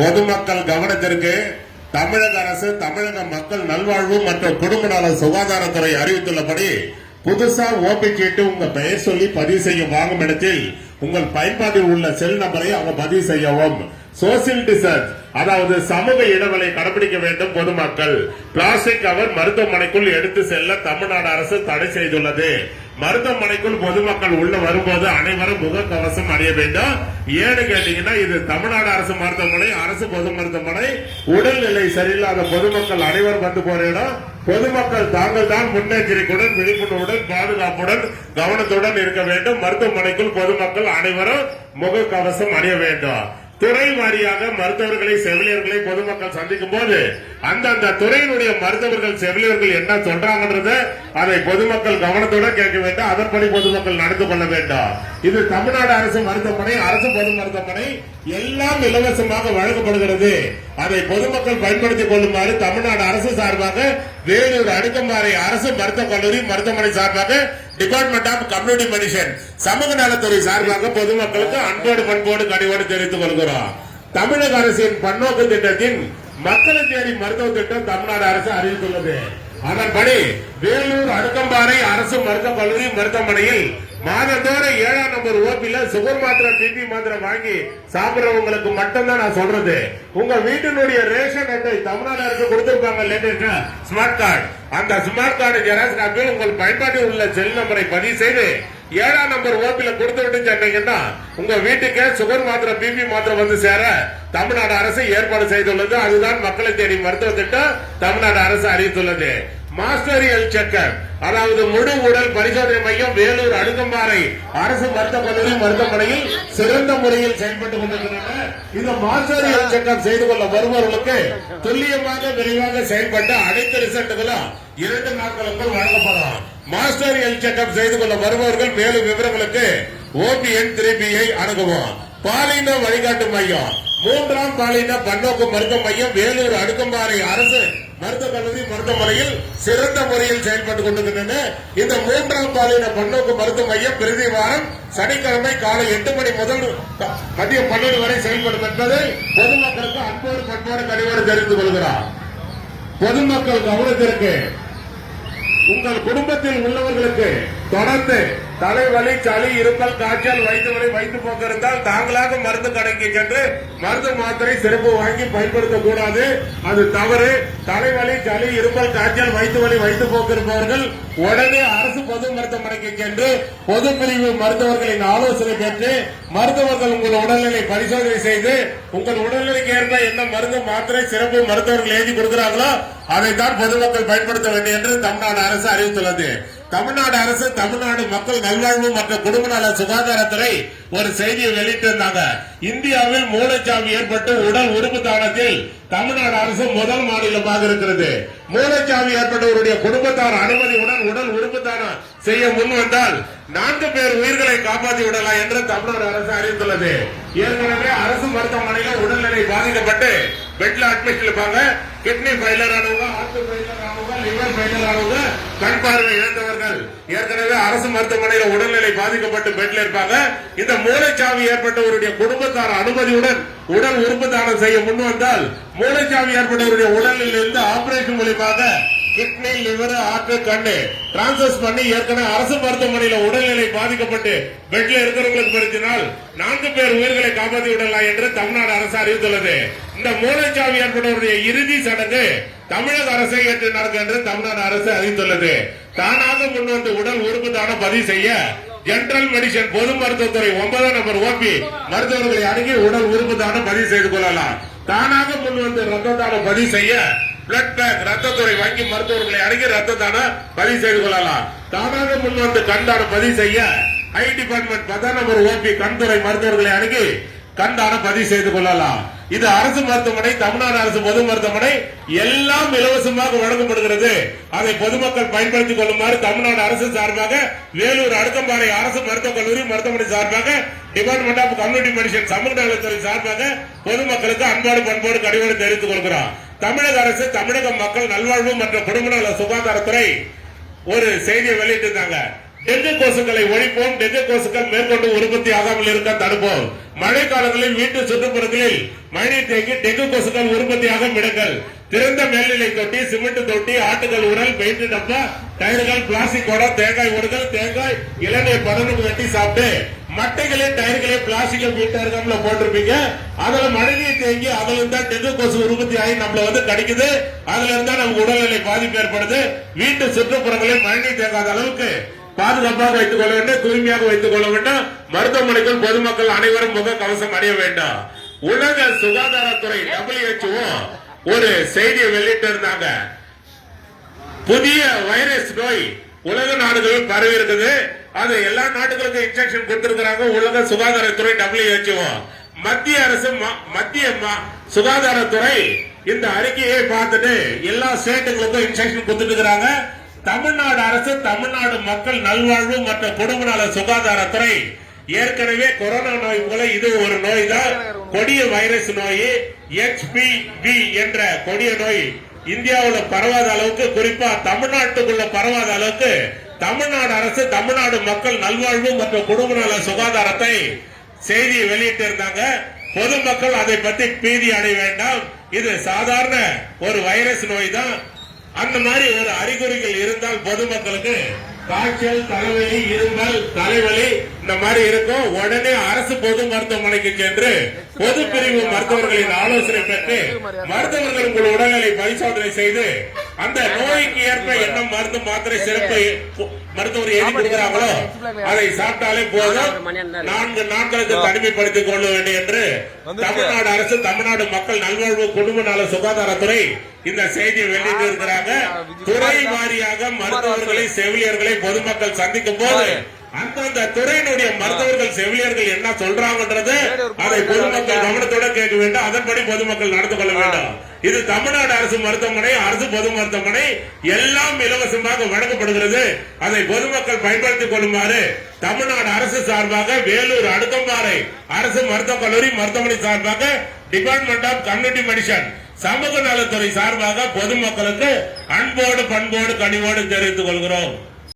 பொதுமக்கள் கவனத்திற்கு தமிழக அரசு தமிழக மக்கள் நல்வாழ்வு மற்றும் குடும்ப நல சுகாதாரத்துறை அறிவித்துள்ளபடி புதுசா ஓபி சீட்டு உங்க பெயர் சொல்லி பதிவு செய்யும் வாங்கும் இடத்தில் உங்கள் பயன்பாட்டில் உள்ள செல் நம்பரை அவங்க பதிவு செய்யவும். சோசியல் டிஸ்டன்ஸ் அதாவது சமூக இடைவெளி கடைபிடிக்க வேண்டும். பொதுமக்கள் பிளாஸ்டிக் கவர் மருத்துவமனைக்குள் எடுத்து செல்ல தமிழ்நாடு அரசு தடை செய்துள்ளது. மருத்துவமனைக்குள் பொதுமக்கள் உள்ள வரும்போது அனைவரும் முகக்கவசம் அணிய வேண்டும். ஏன்னு கேட்டீங்கன்னா இது தமிழ்நாடு அரசு மருத்துவமனை, அரசு பொது மருத்துவமனை. உடல்நிலை சரியில்லாத பொதுமக்கள் அனைவரும் வந்து போற இடம். பொதுமக்கள் தாங்கள் தான் முன்னெச்சரிக்கையுடன் விழிப்புணர்வுடன் பாதுகாப்புடன் கவனத்துடன் இருக்க வேண்டும். மருத்துவமனைக்குள் பொதுமக்கள் அனைவரும் முகக்கவசம் அணிய வேண்டும். துறை வாரியாக மருத்துவர்களை செவிலியர்களை பொதுமக்கள் சந்திக்கும் போது அந்தந்த துறையினுடைய மருத்துவர்கள் செவிலியர்கள் என்ன சொல்றாங்கன்றத அதை பொதுமக்கள் கவனத்துடன் கேட்க வேண்டும். அதன்படி பொதுமக்கள் நடந்து கொள்ள வேண்டும். இது தமிழ்நாடு அரசு மருத்துவமனை, அரசு பொது மருத்துவமனை எல்லாம் இலவசமாக வழங்கப்படுகிறது. அதை பொதுமக்கள் பயன்படுத்திக் கொள்ளுமாறு தமிழ்நாடு அரசு சார்பாக வேலூர் அடுக்கம்பாறை அரசு மருத்துவக் கல்லூரி மருத்துவமனை சார்பாக டிபார்ட்மெண்ட் ஆஃப் கம்யூனிட்டி மெடிசன் சமூக நலத்துறை சார்பாக பொதுமக்களுக்கு அன்போடு பண்போடு கனிவோடு தெரிவித்துக் கொள்கிறோம். தமிழக அரசின் பன்னோக்கு திட்டத்தின் மக்களை தேடி மருத்துவ திட்டம் தமிழ்நாடு அரசு அறிவித்துள்ளது. அதன்படி வேலூர் அடுக்கம்பாறை அரசு மருத்துவக் கல்லூரி மருத்துவமனையில் மாதந்தோறும் 7ஆம் நம்பர் ஓபில சுகர் மாத்திரை பிபி மாத்திரை வாங்கி சாப்பிடுறவங்களுக்கு மட்டும்தான் நான் சொல்றது. உங்க வீட்டினுடைய ரேஷன் அட்டை தமிழ்நாடு அரசு கொடுத்திருப்பாங்க லேட்டஸ்டா ஸ்மார்ட் கார்டு. அந்த ஸ்மார்ட் கார்டு ஜெராக்ஸ் காப்பி உங்கள் பயன்பாட்டில் உள்ள செல் நம்பரை பதிவு செய்து 7ஆம் நம்பர் ஓபில கொடுத்து விட்டு சொன்னீங்கன்னா உங்க வீட்டுக்கு சுகர் மாத்திரை பிபி மாத்திரை வந்து சேர தமிழ்நாடு அரசு ஏற்பாடு செய்துள்ளது. அதுதான் மக்களை தேடி மருத்துவ திட்டம் தமிழ்நாடு அரசு அறிவித்துள்ளது. மாஸ்டர் ஹெல்த் செக்கப் அதாவது முழு உடல் பரிசோதனை மையம் வேலூர் அடுக்கம்பாறை அரசு மருத்துவக் கல்லூரி மருத்துவமனையில் சிறந்த முறையில் செயல்பட்டுக் கொண்டிருக்கின்றன. இந்த மாஸ்டர் ஹெல்த் செக்கப் செய்து கொள்ள வருபவர்களுக்கு துல்லியமாக விரைவாக செயல்பட்டு அனைத்து ரிசல்ட்டுகளும் 2 நாட்களுக்குள் வழங்கப்படும். மாஸ்டர் ஹெல்த் செக்கப் செய்து கொள்ள வருபவர்கள் மேலும் விவரங்களுக்கு OPN 3B அணுகுவோம். பாலின வழிகாட்டு மையம் 3ஆம் பாலின பன்னோக்கு மருத்துவ மையம் வேலூர் அடுக்கம்பாறை அரசு மருத்துவக் கல்லூரி மருத்துவமனையில் சிறந்த முறையில் செயல்பட்டுக் கொண்டிருக்கின்றன. இந்த 3ஆம் பாலின பன்னோக்கு மருத்துவ மையம் பிரதி வாரம் சனிக்கிழமை காலை 8 மணி முதல் மதியம் 12 வரை செயல்படும் என்பதை பொதுமக்களுக்கு அன்போடு பண்போடு கனிவோடு தெரிந்து கொள்கிறார். பொதுமக்கள் கவனத்திற்கு உங்கள் குடும்பத்தில் உள்ளவர்களுக்கு தொடர்ந்து தலைவலி, சளி, இருமல், காய்ச்சல், வயிற்று வலி, வயிற்று போக்கு இருந்தால் தாங்களாக மருந்து கடைக்கு சென்று மருந்து மாத்திரை சிறப்பு வாங்கி பயன்படுத்தக்கூடாது. அது தவறு. தலைவலி, சளி, இருமல், காய்ச்சல், வயிற்று வலி, வயிற்று போக்கு இருப்பவர்கள் உடனே அரசு பொது மருத்துவமனைக்கு சென்று பொது பிரிவு மருத்துவர்களின் ஆலோசனை பெற்று மருத்துவர்கள் உங்கள் உடல்நிலை பரிசோதனை செய்து உங்கள் உடல்நிலைக்கு ஏற்ப என்ன மருந்து மாத்திரை சிறப்பு மருத்துவர்கள் எழுதி கொடுக்கிறார்களோ அதைத்தான் பொதுமக்கள் பயன்படுத்த வேண்டும் என்று தமிழ்நாடு அரசு அறிவித்துள்ளது. தமிழ்நாடு அரசு தமிழ்நாடு மக்கள் நல்வாழ்வு மற்றும் குடும்ப நல சுகாதாரத்துறை ஒரு செய்தியை வெளியிட்டிருந்தாங்க. இந்தியாவில் மூளைச்சாவி ஏற்பட்டு உடல் உறுப்பு தானத்தில் தமிழ்நாடு அரசு முதல் மாநிலமாக இருக்கிறது. மூளைச்சாவி ஏற்பட்டவருடைய குடும்பத்தார் அனுமதியுடன் உடல் உறுப்பு தானம் செய்ய முன் வந்தால் 4 பேர் உயிர்களை காப்பாற்றி விடலாம் என்று தமிழ்நாடு அரசு அறிவித்துள்ளது. ஏற்கனவே அரசு மருத்துவமனையில் உடல்நிலை பாதிக்கப்பட்டு பெட்ல அட்மிட் இருப்பாங்க. கிட்னி ஃபெயிலியர் ஆனவங்க, ஹார்ட் ஃபெயிலியர் ஆனவங்க, லிவர் ஃபெயிலியர் ஆனவங்க, கண் பார்வை இழந்தவர்கள் ஏற்கனவே அரசு மருத்துவமனையில் உடல்நிலை பாதிக்கப்பட்டு பெட்ல இருப்பாங்க. இந்த மூளைச்சாவி ஏற்பட்டவருடைய குடும்பத்தார் அனுமதியுடன் உடல் உறுப்பு தானம் செய்ய முன் வந்தால் மூளைச்சாவி ஏற்பட்டவருடைய உடலில் இருந்து ஆபரேஷன் மூலமாக கிட்னி, லிவர், ஹார்ட், கண்ணு டிரான்ஸ்பர் பண்ணி ஏற்கனவே அரசு மருத்துவமனையில் உடல்நிலை பாதிக்கப்பட்டு பெட்ல இருக்கிறவங்களுக்கு பரிச்சினால் 4 பேர் உயிர்களை காப்பாற்றி விடலாம் என்று தமிழ்நாடு அரசு அறிவித்துள்ளது. இந்த மூளைச்சாவி ஏற்பட்டவருடைய இறுதி சடங்கு தமிழக அரசை ஏற்று நடக்கும் என்று தமிழ்நாடு அரசு அறிவித்துள்ளது. தானாக முன்வந்து உடல் உறுப்பு தானம் பதிவு செய்ய ஜெனரல் மெடிசன் பொது மருத்துவத்துறை 9ஆம் நம்பர் ஓபி மருத்துவர்களை அணுகி உடல் உறுப்பு தானம் பதிவு செய்து கொள்ளலாம். தானாக முன்வந்து ரத்த தானம் பதிவு செய்ய பிளட் பேங்க் ரத்தத்துறை வங்கி மருத்துவர்களை அணுகி ரத்த தானம் பதிவு செய்து கொள்ளலாம். தானாக முன்வந்து கண் தானம் பதிவு செய்ய ஐ டிபார்ட்மெண்ட் 10ஆம் நம்பர் ஓபி கண்துறை மருத்துவர்களை அணுகி கண் தானம் பதிவு செய்து கொள்ளலாம். இது அரசு மருத்துவமனை, தமிழ்நாடு அரசு பொது மருத்துவமனை எல்லாம் இலவசமாக வழங்கப்படுகிறது. அதை பொதுமக்கள் பயன்படுத்திக் கொள்ளுமாறு தமிழ்நாடு அரசு சார்பாக வேலூர் அடுக்கம்பாறை அரசு மருத்துவக் கல்லூரி மருத்துவமனை சார்பாக டிபார்ட்மெண்ட் ஆஃப் கம்யூனிட்டி மெடிசன் சமூக நலத்துறை சார்பாக பொதுமக்களுக்கு அன்போடு பண்போடு கடிவோடு தெரிவித்துக் கொள்கிறோம். தமிழக அரசு தமிழக மக்கள் நல்வாழ்வு மற்றும் குடும்ப நல சுகாதாரத்துறை ஒரு செய்தியை வெளியிட்டிருந்தாங்க. டெங்கு கொசுக்களை ஒழிப்போம். டெங்கு கொசுக்கள் மேற்கொண்டு உற்பத்தி ஆகாமல் இருக்க தடுப்போம். மழை காலங்களில் வீட்டு சுற்றுப்புறங்களில் மழைநீர் தேங்கி டெங்கு கொசுக்கள் உற்பத்தியாகும் இடங்கள் திறந்த மேல்நிலை தொட்டி, சிமெண்ட் தொட்டி, ஆட்டுகள் உரல், பெயிண்ட் டப்பா, டயர்கள், பிளாஸ்டிக் குடம், தேங்காய் உருகள், தேங்காய் இளநீர் பதனுக்கு வெட்டி சாப்பிட்டு மட்டைகளையும் டயர்களையும் பிளாஸ்டிக் வீட்டு போட்டிருப்பீங்க. அதுல மழைநீர் தேங்கி அதுல இருந்தா டெங்கு கொசு உற்பத்தி ஆகி நம்மள கடிக்குது. அதுல இருந்தா நமக்கு உடல்நிலை பாதிப்பு ஏற்படுது. வீட்டு சுற்றுப்புறங்களில் மழைநீர் தேங்காத அளவுக்கு பாதுகாப்பாக வைத்துக் கொள்ள வேண்டும், தூய்மையாக வைத்துக் கொள்ள வேண்டும். மருத்துவமனைகள் பொதுமக்கள் அனைவரும் முக கவசம் அணிய வேண்டும். உலக சுகாதாரத்துறை WHO ஒரு செய்தியை வெளியிட்டு இருந்தாங்க. புதிய வைரஸ் நோய் உலக நாடுகளில் பரவி இருக்குது. அது எல்லா நாடுகளுக்கும் இன்ஸ்ட்ரக்ஷன் கொடுத்திருக்கிறாங்க. உலக சுகாதாரத்துறை WHO, மத்திய அரசு, மத்திய சுகாதாரத்துறை இந்த அறிக்கையை பார்த்துட்டு எல்லா ஸ்டேட்டுகளுக்கும் இன்ஸ்ட்ரக்ஷன் கொடுத்துட்டு இருக்கிறாங்க. தமிழ்நாடு அரசு, தமிழ்நாடு மக்கள் நல்வாழ்வு மற்றும் குடும்ப நல சுகாதாரத்துறை ஏற்கனவே கொரோனா நோய் போல இது ஒரு நோய் தான், கொடிய வைரஸ் நோய். HPV என்ற கொடிய நோய் இந்தியாவில் பரவாத அளவுக்கு, குறிப்பா தமிழ்நாட்டுக்குள்ள பரவாத அளவுக்கு தமிழ்நாடு அரசு, தமிழ்நாடு மக்கள் நல்வாழ்வு மற்றும் குடும்ப நல சுகாதாரத்தை செய்தியை வெளியிட்டு இருந்தாங்க. பொதுமக்கள் அதை பற்றி பீதி அடைய வேண்டாம். இது சாதாரண ஒரு வைரஸ் நோய் தான். அந்த மாதிரி ஒரு அறிகுறிகள் இருந்தால் பொதுமக்களுக்கு காய்ச்சல், தலைவலி, இருமல், தலைவலி இந்த மாதிரி இருக்கும். உடனே அரசு பொது மருத்துவமனைக்கு சென்று பொது பிரிவு மருத்துவர்களின் ஆலோசனை பெற்று மருத்துவர்கள் உங்கள் உடல்நிலை பரிசோதனை செய்து அந்த நோய்க்கு ஏற்ப என்ன மருந்து, மாத்திரை, சிறப்பு மருத்துவர் எழுதி கொடுக்கிறாங்களோ அதை சாப்பிட்டாலே போதும். 4 நாட்களுக்கு தனிமைப்படுத்திக் கொள்ள வேண்டும் என்று தமிழ்நாடு அரசு, தமிழ்நாடு மக்கள் நல்வாழ்வு குடும்ப நல சுகாதாரத்துறை இந்த செய்தியை வெளியிட்டு இருக்கிறாங்க. துறை வாரியாக மருத்துவர்களை, செவிலியர்களை பொதுமக்கள் சந்திக்கும் போது அந்தந்த துறையினுடைய மருத்துவர்கள், செவிலியர்கள் என்ன சொல்றாங்கன்றது அதை பொதுமக்கள் கவனத்தோட கேட்க வேண்டும். அதன்படி பொதுமக்கள் நடந்து கொள்ள வேண்டும். இது தமிழ்நாடு அரசு மருத்துவமனை, அரசு பொது மருத்துவமனை எல்லாம் இலவசமாக வழங்கப்படுகிறது. அதை பொதுமக்கள் பயன்படுத்திக் கொள்ளுமாறு தமிழ்நாடு அரசு சார்பாக, வேலூர் அடுக்கம்பாறை அரசு மருத்துவக் கல்லூரி மருத்துவமனை சார்பாக, டிபார்ட்மெண்ட் ஆஃப் கம்யூனிட்டி மெடிசன் சமூக நலத்துறை சார்பாக பொதுமக்களுக்கு அன்போடு, பண்போடு, கனிவோடு தெரிவித்துக் கொள்கிறோம்.